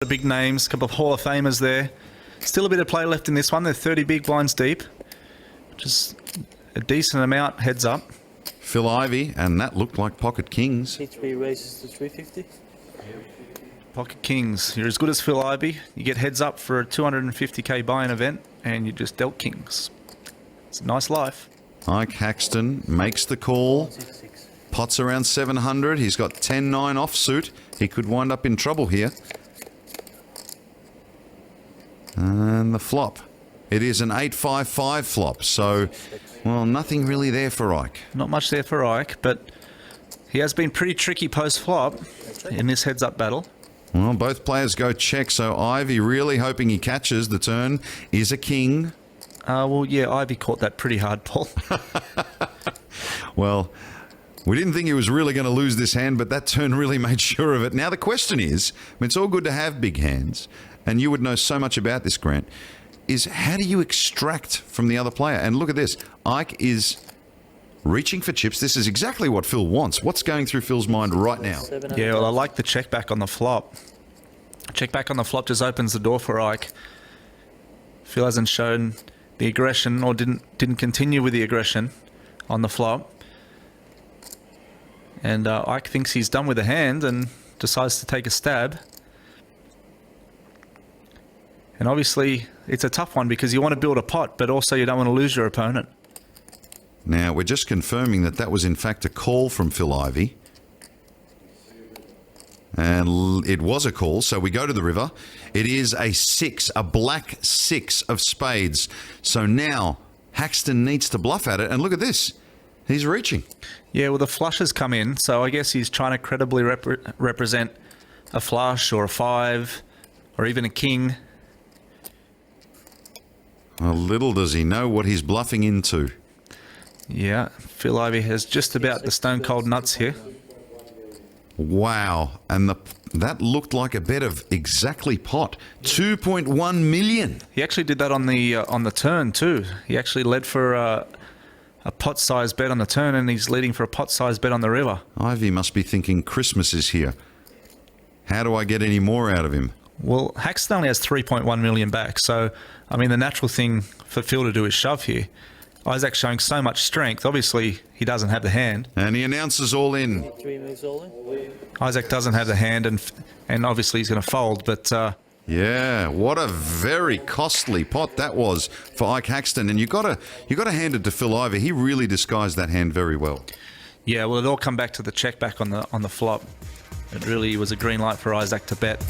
The big names, a couple of Hall of Famers there. Still a bit of play left in this one. They're 30 big blinds deep, which is a decent amount, heads up. Phil Ivey, and that looked like pocket kings. T3 raises to 350. Pocket kings. You're as good as Phil Ivey. You get heads up for a 250k buy-in event, and you just dealt kings. It's a nice life. Ike Haxton makes the call. 166. Pot's around 700. He's got 10-9 offsuit. He could wind up in trouble here. And the flop. It is an 8-5-5 flop, so, well, nothing really there for Ike. Not much there for Ike, but he has been pretty tricky post-flop in this heads-up battle. Well, both players go check, so Ivey really hoping he catches. The turn is a king. Well, yeah, Ivey caught that pretty hard, Paul. Well, we didn't think he was really going to lose this hand, but that turn really made sure of it. Now, the question is, I mean, it's all good to have big hands, and you would know so much about this, Grant, is how do you extract from the other player? And look at this. Ike is reaching for chips. This is exactly what Phil wants. What's going through Phil's mind right now? Yeah, well, I like the check back on the flop. Check back on the flop just opens the door for Ike. Phil hasn't shown the aggression or didn't continue with the aggression on the flop. And Ike thinks he's done with the hand and decides to take a stab. And obviously, it's a tough one because you want to build a pot, but also you don't want to lose your opponent. Now, we're just confirming that that was in fact a call from Phil Ivey. And it was a call, so we go to the river. It is a 6, a black 6 of spades. So now Haxton needs to bluff at it, and look at this. He's reaching. Yeah, well, the flush has come in, so I guess he's trying to credibly represent a flush or a 5 or even a king. Well, little does he know what he's bluffing into. Yeah, Phil Ivey has just about the stone cold nuts here. Wow, and that looked like a bet of exactly pot. 2.1 million. He actually did that on the turn too. He actually led for a pot-sized bet on the turn, and he's leading for a pot-sized bet on the river. Ivey must be thinking Christmas is here. How do I get any more out of him? Well, Haxton only has 3.1 million back, so, I mean, the natural thing for Phil to do is shove here. Isaac's showing so much strength. Obviously, he doesn't have the hand. And he announces all in. 3 moves all in. Isaac doesn't have the hand, and obviously he's going to fold, but... Yeah, what a very costly pot that was for Ike Haxton. And you got to hand it to Phil Ivey. He really disguised that hand very well. Yeah, well, it all come back to the check back on the flop. It really was a green light for Isaac to bet.